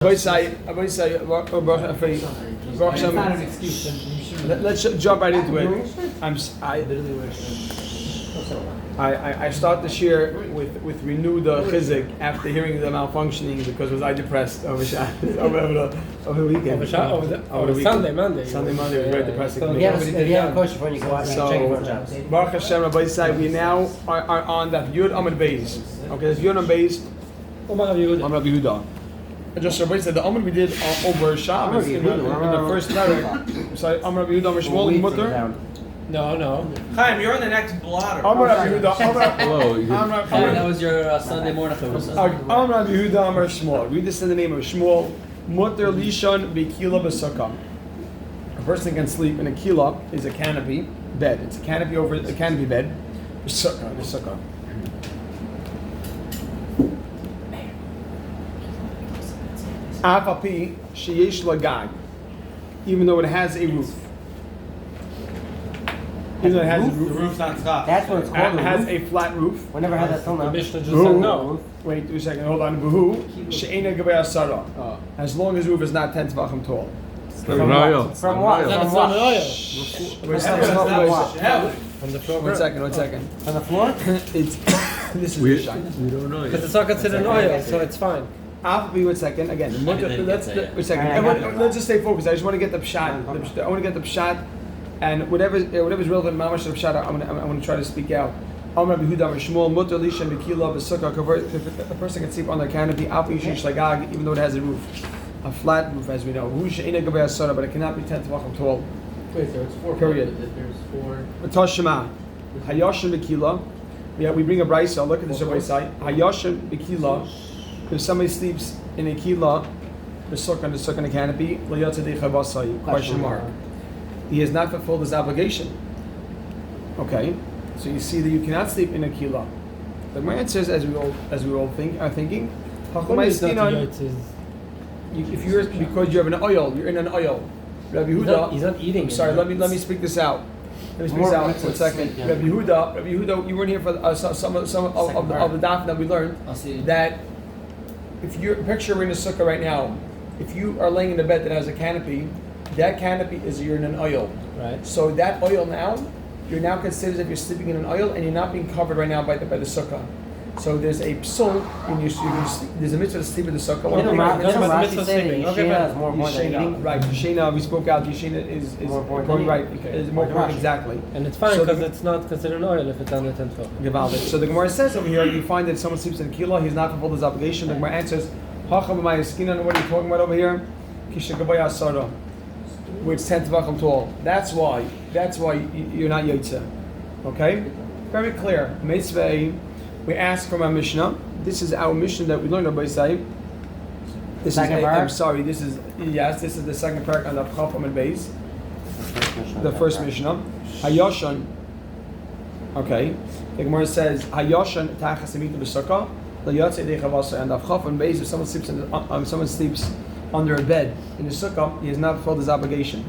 Let's jump right into it. I start this year with renewed chizik after hearing the malfunctioning because was I depressed over the weekend. Over the Sunday, Monday. Sunday, Monday was very depressing. So if you have a question for you can watch check for jobs. Baruch Hashem, Rabbi Yisai, we now are on that Yud Amud Beis. Okay, it's Yud Amud Beis. Amar Rabbi Yehuda. Just Rabbi said the Amud we did over Shabbos in the first letter. So Amar Rabbi Yehuda Mishmol Mutter. No. Chaim, you're on the next blotter. Amar Rabbi Yehuda. That was your Sunday morning. Amar Rabbi Yehuda Amar Shmuel. Read this in the name of Shmuel. Mutter Lishon B'Kila B'Sukkah. A person can sleep in a kila is a canopy bed. It's a canopy over a canopy bed. The sukkah. Afapi sheyesh lagag, even though it has a roof. Even though it has a roof. The roof's on top. That's what it's called. It has a flat roof. We never had that till now. Mishnah just said no. Wait 2 seconds. Hold on. Buhu she'ena gabei asara. As long as the roof is not 10 tvachim tall. From what? From oil. From the floor. One second. On the floor? It's this is the shine. We don't know. Because it's not considered oil, so it's fine. Afapi, 1 second. Again, let's just stay focused. I just want to get the pshat. I want to get the pshat. And whatever's relevant, mamash of pshat, I'm going to try to speak out. A person can sleep on their canopy, even though it has a roof, a flat roof, as we know. But it cannot be 10 tvachim tall. Wait, so it's 4. Period. There's 4. Tashema, hayoshin b'kila. Yeah, we bring a brayso. Look at this Rabbi side. Hayoshin b'kila. If somebody sleeps in a kila, the sukkah in a canopy, question mark. He has not fulfilled his obligation. Okay, so you see that you cannot sleep in a kila. The Gemara says, as we all are thinking, if you're because you have an oil, you're in an oil. Rabbi Yehuda, he's not eating. I'm sorry, let me speak this out. Let me speak this out 1 second. Rabbi Yehuda, you weren't here for some of the daf that we learned that. If you're picture in a sukkah right now, if you are laying in a bed that has a canopy, that canopy is you're in an oil. Right. So that oil now, you're now considered as if you're sleeping in an oil and you're not being covered right now by the sukkah. So there's a psul when you sleep, there's a mitzvah to sleep in the sukkah. Rashi say that Yeshena is more important than eating? Right, Yeshena, we spoke out, Yeshena is more important. Right, it's more important, exactly. And it's fine because it's not considered oil if it's under 10 tvachim. So the Gemara says over here, you find that someone sleeps in a kila, he's not fulfilled his obligation. The Gemara answers, what are you talking about over here? Where it's 10 tvachim tall. That's why you're not yotze. Okay? Very clear. Mitzvah, we ask from our Mishnah. This is our Mishnah that we learned on Beisai. This is the second parak on the Chaf Amud Beis. The first Mishnah. Hayoshan. Okay. The Gemara says Hayoshan tachas emita b'sukkah layotze dechavasa, and the Chaf Amud Beis. If someone sleeps under a bed in the sukkah, he has not fulfilled his obligation.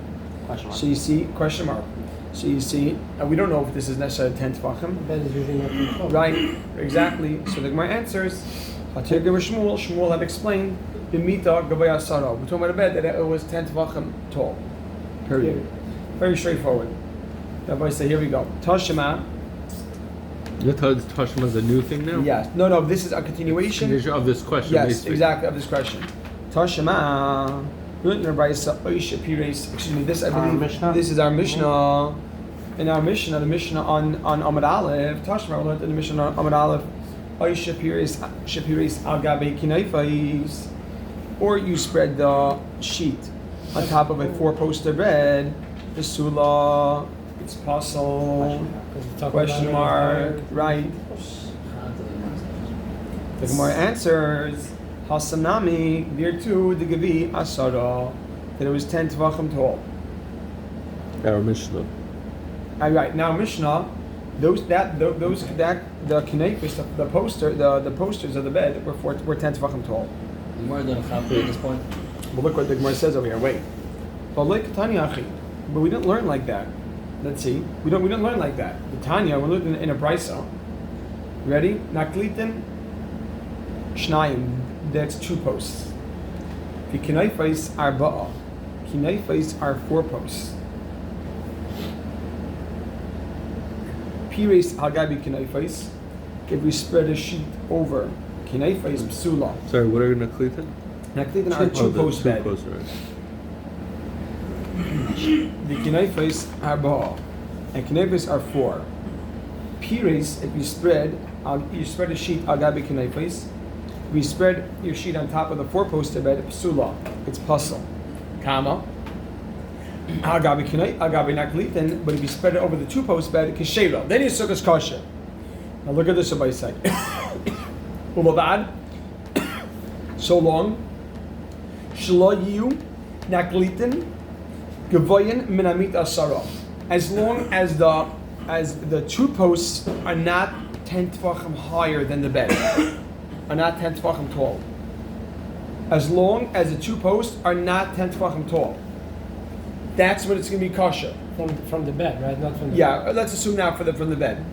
So you see, question mark. So you see, and we don't know if this is necessarily 10 tvachim. Bed is usually not 10 Right, exactly. So the Gemara answers, Shmuel had explained, B'mita gavay asara. We're talking about a bed that it was 10 tvachim tall. Period. Very straightforward. Rabbi say, here we go. Tashema. You thought Tashma is a new thing now? Yes. No, this is a continuation. Of this question. Yes, basically. exactly, of this question. Tashema. Excuse me, this I believe this is our Mishnah. In our Mishnah, the Mishnah on Amud Aleph, Tashma, we learned in the Mishnah on Amud Aleph, or you spread the sheet on top of a 4-poster bed, the Sula, it's possible, question mark, right? The Gemara answers, Hasanami, there too, the Gavi Asara, that it was 10 tvachim tall. Our Mishnah. All right, now Mishnah, the kinefis, the posters of the bed were 10 tvachim tall. You more than a copy at this point. Well, look what the Gemara says over here. Wait, but we didn't learn like that. Let's see, we didn't learn like that. The Tanya, we learned in a brisa. Ready? Naklitin Shnayim. That's 2 posts. The kinaifais arba'a. Kinaifais are 4 posts. Pires hagabi kinaifais. If we spread a sheet over kinaifais psula. Sorry, what are naklitin? Naklitin are 2-post bed. The kinaifais arba'a. And kinaifais are 4. Pires, if you spread a sheet agabi kinaifais. We spread your sheet on top of the 4-post bed, psula. It's puzzle. Kama. Agabi naklitin, but if you spread it over the 2-post bed, kishera. Then your sukkah's kosher. Now look at this by side. Ulavad. So long. Shlo yu naklitin gavoyin minamit asara. As long as the 2 posts are not 10 tefachim higher than the bed, are not 10 tefachim tall. As long as the 2 posts are not 10 tefachim tall, that's when it's going to be kosher. From the bed, right? Not from the Yeah, let's assume now from the bed.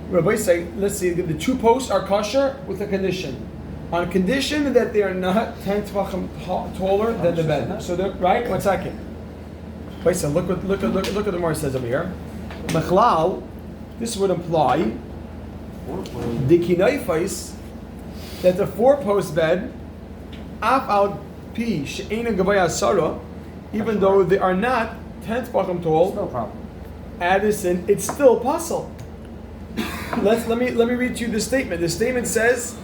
Rabbi say, let's see, the 2 posts are kosher with a condition. On condition that they are not 10 tefachim taller than the bed. So, right? 1 second. Wait, so look what the Gemara says over here. Mechlal, this would imply the kinaifais, that the 4-post bed, af al pi she'ena gavaya sara, even though they are not 10 tefachim tall, No problem. Addison, it's still possible. Let me read to you the statement. The statement says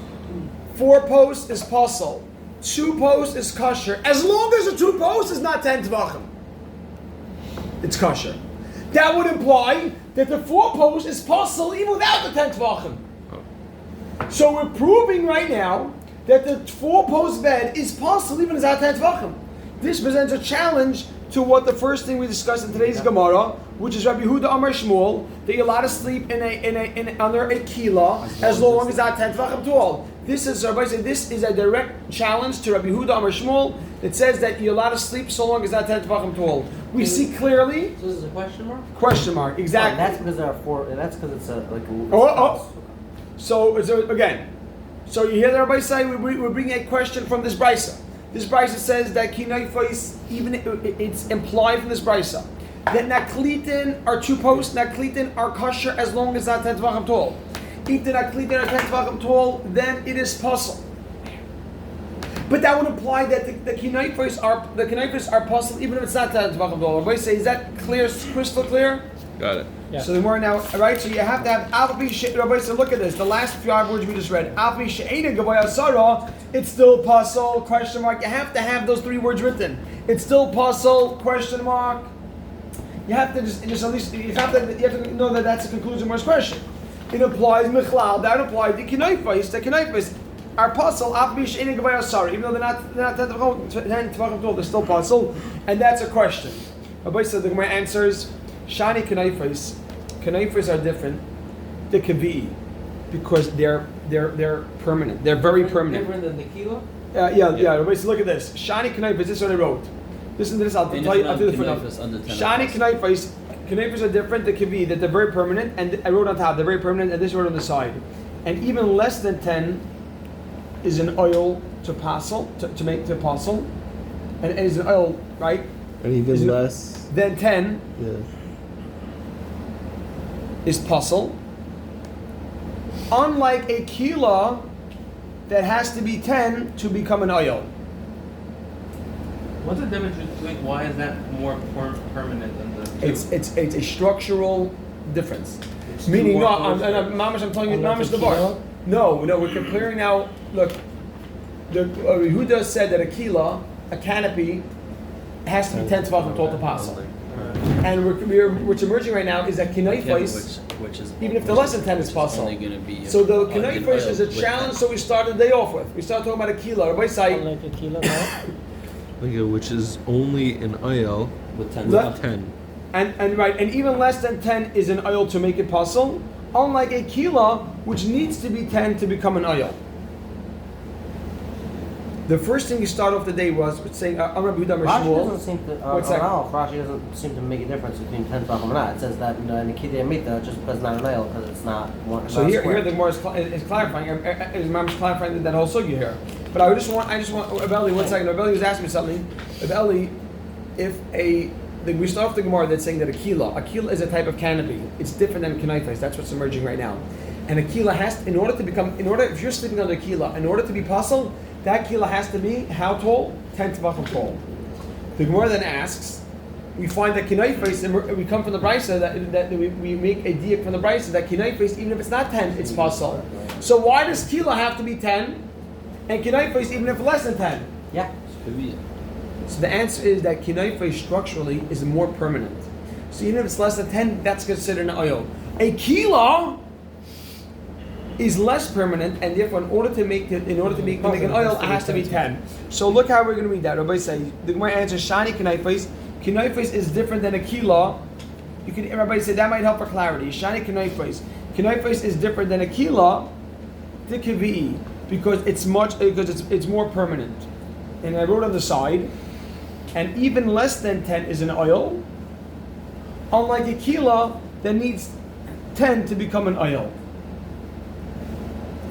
4 posts is possible, 2 posts is kosher, as long as the 2 posts is not 10 tefachim. It's kosher. That would imply that the 4 posts is possible even without the 10 tefachim. So we're proving right now that the 4-post bed is possible even without 10 tefachim. This presents a challenge to what the first thing we discussed in today's Gemara, which is Rabbi Yehuda Amar Shmuel, that you're allowed to sleep under a kila as long as that 10 tefachim tall. This is a direct challenge to Rabbi Yehuda Amar Shmuel that says that you're allowed to sleep so long as that 10 tefachim tall. We see clearly. So this is a question mark? Question mark. Exactly. That's because there are 4. That's because it's a like. So again, so you hear that everybody say we're bringing a question from this brisa. This brisa says that kinaifais, even it's implied from this brisa that naklitin are 2 posts. Naklitin are kosher as long as not 10 tefachim tall. If the naklitin are 10 tefachim tall, then it is possible. But that would imply that the kinaifais are possible even if it's not 10 tefachim tall. Everybody say, is that clear, crystal clear? Got it. Yeah. So the more now, right? So you have to have Rabbi say, look at this. The last 5 words we just read. It's still puzzle, question mark. You have to have those 3 words written. It's still puzzle, question mark. You have to just at least you have to know that that's the conclusion of this question. It applies michlal. That applies the kinaifais. The kinaifais are puzzle. Even though they're not 10 tefachim tall, they're still puzzle, and that's a question. Rabbi said the Gemara answers. Shani kanaifas are different. The kavi, because they're permanent. They're very permanent. Different than the kilo? Yeah. Everybody, look at this. Shani kanaifas. This is what I wrote. Listen to this. I'll tell you the footnote. Shani kanaifas are different. The kavi, that they're very permanent, and I wrote on top they're very permanent, and this wrote on the side. And even less than 10 is an oil to passel to make to apostle, and is an oil, right? And even less than 10. Yeah. Is puzzle. Unlike a kila that has to be 10 to become an oil. What's the difference between why is that more permanent than the two? It's a structural difference. Meaning, I'm telling you, mamash the bar. No, we're comparing now. Look, Yehuda said that a kila, a canopy, has to be 10 tefachim tall to passel. And what's emerging right now is that kinaifais, which is even if the less than 10 is possible. So the kinaifais is a challenge. So we started the day off with. We started talking about a kilo. Everybody say like a kilo, which is only an oil with 10. with 10. and right, and even less than 10 is an oil to make it possible. Unlike a kilo, which needs to be 10 to become an oil. The first thing we start off the day was with saying, I'm Rabbi Yehuda Rashi Shmuel. doesn't seem to. What's that? Rashi doesn't seem to make a difference between 10 tvachim and not. It says that in the Kinyan Hamasechta, just because it's not an oil, because it's not one. So here the Gemara is clarifying. Is Mama's clarifying that whole sugya here. But I just want, Abeli, one second. Abeli was asking me something. Abeli, we start off the Gemara that's saying that a kila is a type of canopy. It's different than kinaifes. That's what's emerging right now. And a kila if you're sleeping under a kila, in order to be puzzled, that kila has to be how tall? 10 tvachim tall. The Gemara then asks, we find that kinaifes, and we come from the brisa that we make a diak from the brisa that kinaifes, even if it's not 10, it's puzzled. So why does kila have to be 10, and kinaifes even if less than 10? Yeah. So the answer is that kinaifes structurally is more permanent. So even if it's less than 10, that's considered an oil. A kila is less permanent, and therefore, in order to make an oil, it has to be 10. So look how we're going to read that. Rabbi say the Gemara answers shani kinaifes. Kinaifes is different than a kila. Everybody say that might help for clarity. Shani kinaifes. Kinaifes is different than a kila. The kivi because it's more permanent. And I wrote on the side, and even less than 10 is an oil. Unlike a kila that needs 10 to become an oil.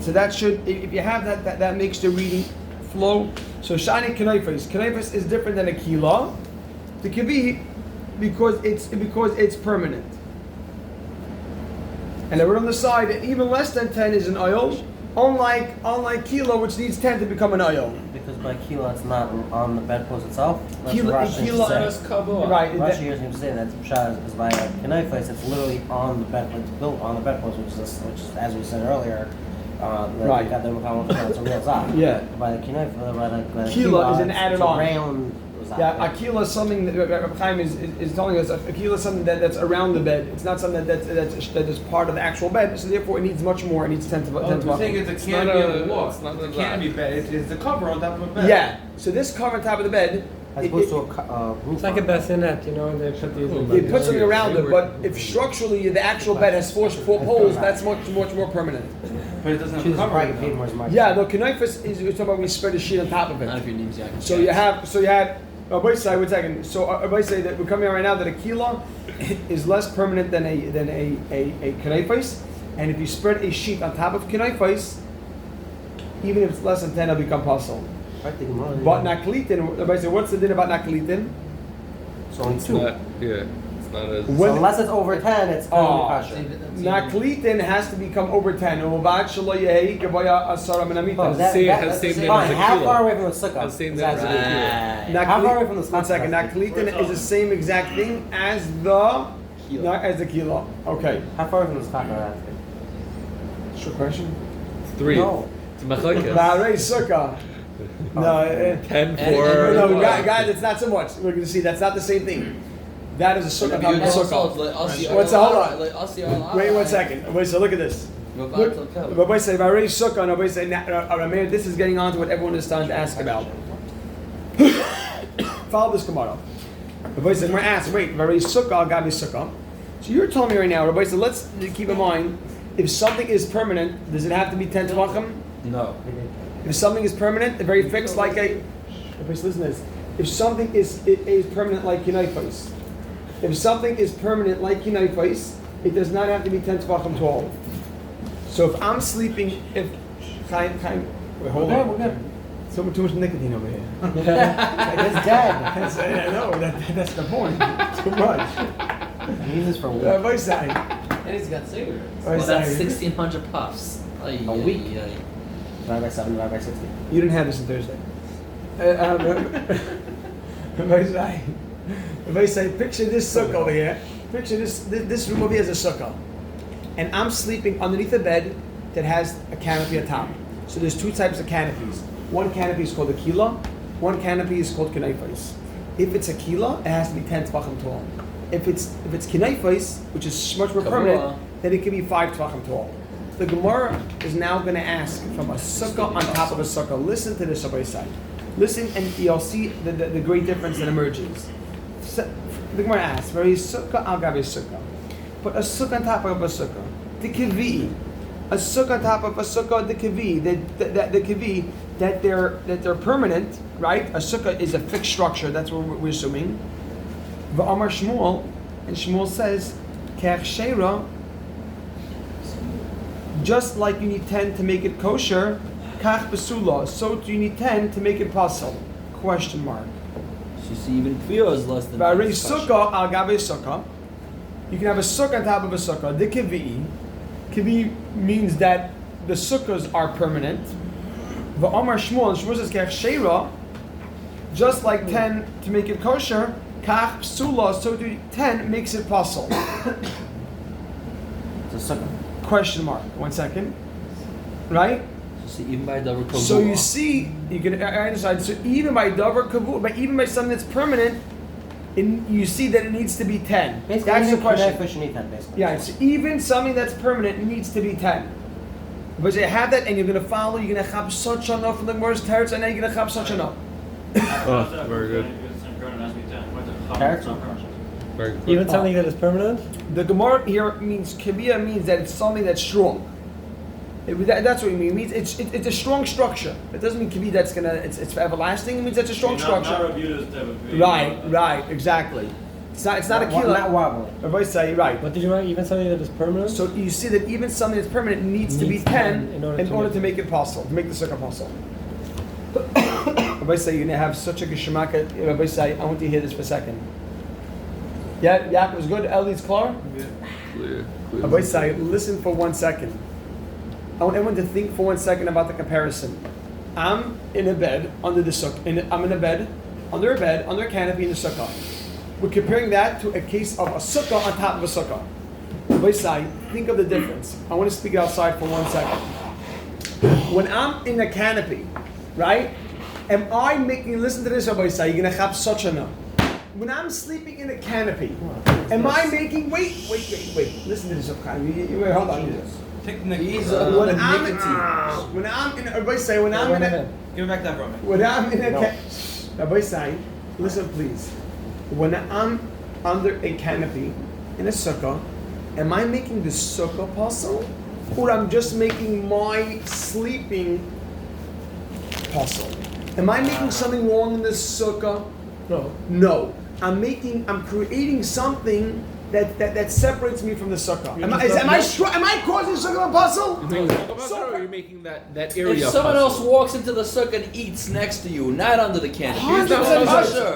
So that should, if you have that makes the reading flow. So shani kinaifes is different than a kila. The kivi because it's permanent. And I wrote on the side that even less than 10 is an oil. Unlike kilo, which needs 10 to become an oil. Because by kilo, it's not on the bedpost itself. That's Kilo, what Rashi kilo says. right. Rashi hears him say that pshat is by a kinaifes. It's literally on the bedpost. It's built on the bedpost, which is as we said earlier. Right. Got the it's a real zah. Yeah. By the kinaifes, by the Kilo is an added on. Round. Yeah, a kilo is something that Rabbi Chaim is telling us. A kilo is something that's around the bed. It's not something that is part of the actual bed. So therefore, it needs much more. It needs 10 to 10 The thing is, it can't be on the wall. It can't be bed. It's the cover on top of a bed. Yeah. So this cover on top of the bed. As opposed to a roof. It's like a bassinet, and they put these. They put something around it, but if structurally the actual bed has four poles, that's much more permanent. But it doesn't She have doesn't cover. probably pay more as much. Yeah, no, kinaifes is you're talking about when you spread a sheet on top of it. None of your names yet. So you had. One second. So I say that we're coming out right now that a kilo is less permanent than a kinaifes, and if you spread a sheet on top of kinaifes, even if it's less than 10, it'll become puzzle. But naklitin, everybody say, what's the din about naklitin? It's only It's 2. not, it's not as... When- So unless it's over 10, it's only Naklitin has to become over 10. Uvad shelo yehi gavoya asara min hamita. That's has the same name fine. as a How kilo. far away from the sukkah? Has same is name as as it a is? How far away from the One second. Naklitin is the same exact thing as the kilo. Okay. How far away from the sukkah? What's your question? It's 3. No. It's machlekes. Barei sukkah. No, 10, 4. no, guys, it's not so much. We're going to see that's not the same thing. That is a sukkah. Not a sukkah. What's the hold on? Wait 1 second. Wait, so look at this. Rabbi say Barei sukkah, and Rabbi say this is getting on to what everyone is starting to ask about. Follow this Gemara. Rabbi said, we're asked, wait, Barei sukkah, Gabi sukkah. So you're telling me right now, Rabbi said, let's keep in mind, if something is permanent, does it have to be 10 tvachim? No. If something is permanent, very fixed, like a. Listen to this. If something is permanent, like kinaifes, if something is permanent, like kinaifes, it does not have to be 10 tvachim tall. So if I'm sleeping, wait, hold on. We're good. So too much nicotine over here. It's dead. I know that's the point. Too much. He uses this for a week. Vice side. And he's got cigarettes. Well, Well, that's 1,600 puffs. A week. Divided by 7, divided by 60. You didn't have this on Thursday. If I say, picture this sukkah over here. Picture this room over here is a sukkah, and I'm sleeping underneath a bed that has a canopy atop. So there's 2 types of canopies. One canopy is called a kila. One canopy is called kinaifes. If it's a kila, it has to be 10 tvachim tall. If it's kinaifes, which is much more permanent, then it can be 5 tvachim tall. The Gemara is now going to ask from a sukkah on top of a sukkah. Listen to this Rabbi side. Listen, and you'll see the great difference that emerges. So, the Gemara asks, "Very sukkah al gabi sukkah," but a sukkah on top of a sukkah. The kivi, a sukkah on top of a sukkah, the kivi, the kivi, that they're permanent, right? A sukkah is a fixed structure. That's what we're assuming. V'amar Shmuel, and Shmuel says, Kach sheira, just like you need 10 to make it kosher, kach besula, so do you need 10 to make it pasul? Question mark. So you see, even Kviyah is less than V'arei 10 sukkah al gabe sukkah. You can have a sukkah on top of a sukkah. The kivi. Kivi means that the sukkahs are permanent. V'amar Shmuel, and Shmuel says kach sheira, just like 10 to make it kosher, kach psula, so do 10 makes it pasul. It's a sukkah. Question mark. 1 second. Right? So see, even by Davar Kavua. So you see, you can decide. So even by davar kavu, but even by something that's permanent, you see that it needs to be 10. Basically, That's the question. Fish and eat that, basically. Yeah, so even something that's permanent needs to be 10. But you have that, and you're going to follow. You're going to chab such enough from the Gemara's teretz, and then you're going to chab such enough. Oh, very good. Carrots? Very good. Even something that is permanent? The Gemara here means kibia means that it's something that's strong. That's what it means. It's a strong structure. It doesn't mean kibia that's gonna it's for everlasting. It means it's a strong structure. Right, exactly. It's not a kila. Not wobbly. Everybody say right. What did you mean? Even something that is permanent? So you see that even something that's permanent needs to be 10 in order to make it possible, to make the sukkah possible. Everybody say you're gonna have such a geshemaka. Everybody say I want to hear this for a second. Yeah, Yaakov was good. Ellie's clear. Clear. Everybody say listen for 1 second. I want everyone to think for 1 second about the comparison. I'm in a bed under the sukkah. I'm in a bed under a canopy in the sukkah. We're comparing that to a case of a sukkah on top of a sukkah. Everybody think of the difference. I want to speak outside for 1 second. When I'm in a canopy, right? Am I making? Listen to this, Rabbi Say. You're gonna have such a no. When I'm sleeping in a canopy, am I making? Wait. Listen to this, okay? Hold on. When I'm in, everybody say, when I'm in a, Give it back that from me. when I'm in a, everybody say, listen please. When I'm under a canopy in a sukkah, am I making the sukkah puzzle, or I'm just making my sleeping puzzle? Am I making something wrong in the sukkah? No. I'm creating something that separates me from the sukkah. Am I causing the sukkah a puzzle? You're making that area. If someone else walks into the sukkah and eats next to you, not under the canopy, he's not 100% kosher.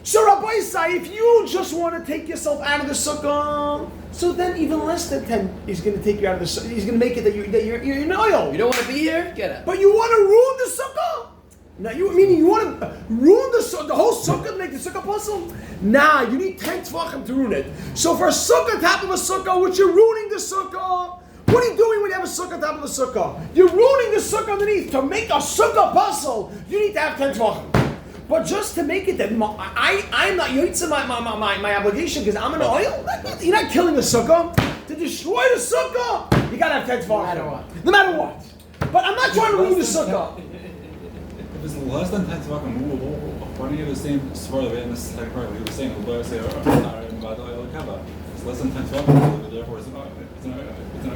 So Rabbi Say, if you just want to take yourself out of the sukkah, so then even less than 10 is going to take you out of the sukkah. He's going to make it that you're in oil. You don't want to be here? Get out. But you want to ruin the sukkah? Now you want to ruin the whole sukkah to make the sukkah puzzle? Nah, you need 10 tvachim to ruin it. So for a sukkah top of a sukkah, which you're ruining the sukkah. What are you doing when you have a sukkah top of a sukkah? You're ruining the sukkah underneath. To make a sukkah puzzle, you need to have 10 tvachim. But just to make it that I'm not yotzei my obligation because I'm an oil. You're not killing the sukkah. To destroy the sukkah, you gotta have 10 tvachim. No matter what. But I'm not trying to ruin the sukkah. If it's less than 10 tvachim, why don't you have the same sort of in the second part? We were saying, it's less than 10 tvachim, therefore it's an oil.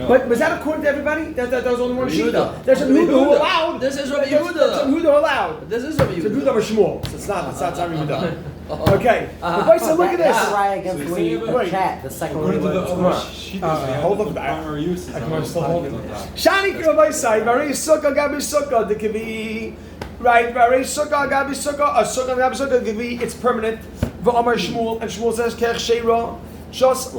But was that according to everybody? That was only one sheet. Yehuda. There's a Yehuda who allowed. This is Rabbi There's Yehuda. some Yehuda who allowed. This is Rabbi It's a Yehuda. Yehuda or Shmuel. So it's not Rabbi Yehuda. Okay. But so look at That's this. right against So the wait. chat. The second According to one. the Come other on. sheet, Hold up. primary use is I'm on still the holding top. it. Shani Rabbi Say, Vari Sukkah Gabi Sukkah, the Kivi. Right, Vari Sukkah Gabi Sukkah, a Sukkah Gabi Sukkah, Kivi, it's permanent. V'Amar Shmuel, and Shmuel says, Kech Sheira, just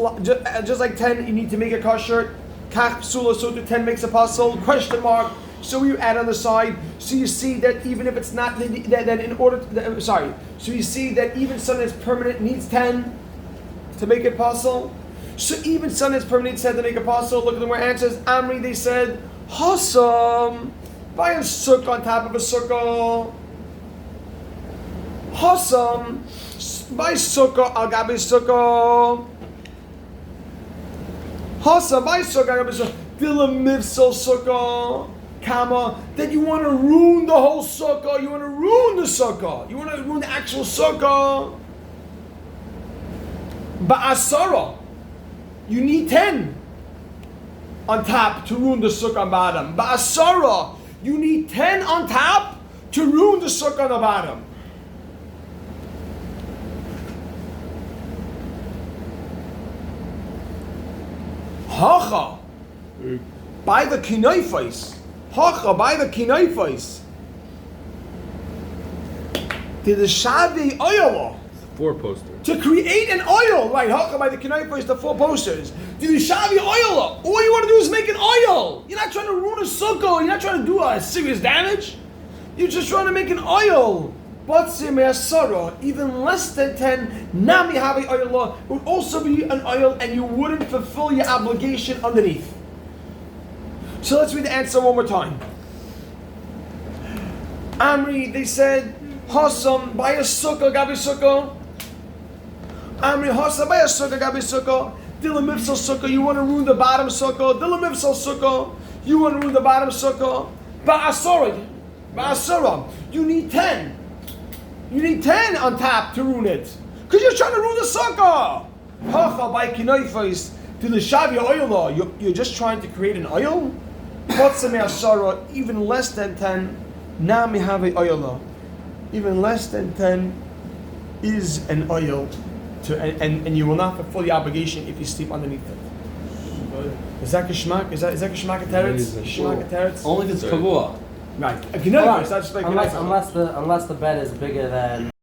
like 10, you need to make a kosher. Kach psula, so to 10 makes a puzzle. Question mark. So you add on the side. So you see that even if it's not, that in order to, so you see that even something that's permanent needs 10 to make it puzzle. So even something that's permanent needs 10 to make a puzzle. Look at the more answers. Amri, they said, Hassam, by a sukkah on top of a sukkah. Hassam, by sukkah, agabi sukkah. Hasa by sukkah, Dilamivsel sukkah, Kama, that you want to ruin the whole sukkah, you want to ruin the sukkah, you want to ruin the actual sukkah. Ba'asara, you need 10. on top to ruin the sukkah on bottom. Ba'asara, you need 10 on top to ruin the sukkah on the bottom. Hacha, by the kinaifais. Hacha, by the kinaifais. Did the shavi oil Four poster. to create an oil, right? Hacha by the kinaifais, the 4 posters. Did the shavi oil? All you want to do is make an oil. You're not trying to ruin a sukkah. You're not trying to do a serious damage. You're just trying to make an oil. But even less than 10, nami havi oil would also be an oil, and you wouldn't fulfill your obligation underneath. So let's read the answer one more time. Amri, they said, Hasam, by a sukkah, gabi sukkah. Amri, Hasam, by a sukkah, gabi sukkah. Dila mifsal sukkah, you want to ruin the bottom sukkah. Dila mifsal sukkah, you want to ruin the bottom sukkah. Ba'asara, you need 10. You need 10 on top to ruin it. Because you're trying to ruin the sukkah. Hacha, by kinaifais, to the shavi oil, you're just trying to create an oil? Even less than 10, nami have oil. Even less than 10 is an oil, and you will not fulfill the obligation if you sleep underneath it. Is that kishmak? Is that kishmak teretz? Kishmak teretz? Only if it's kavua. Right. A kinaifais, that's like unless the bed is bigger than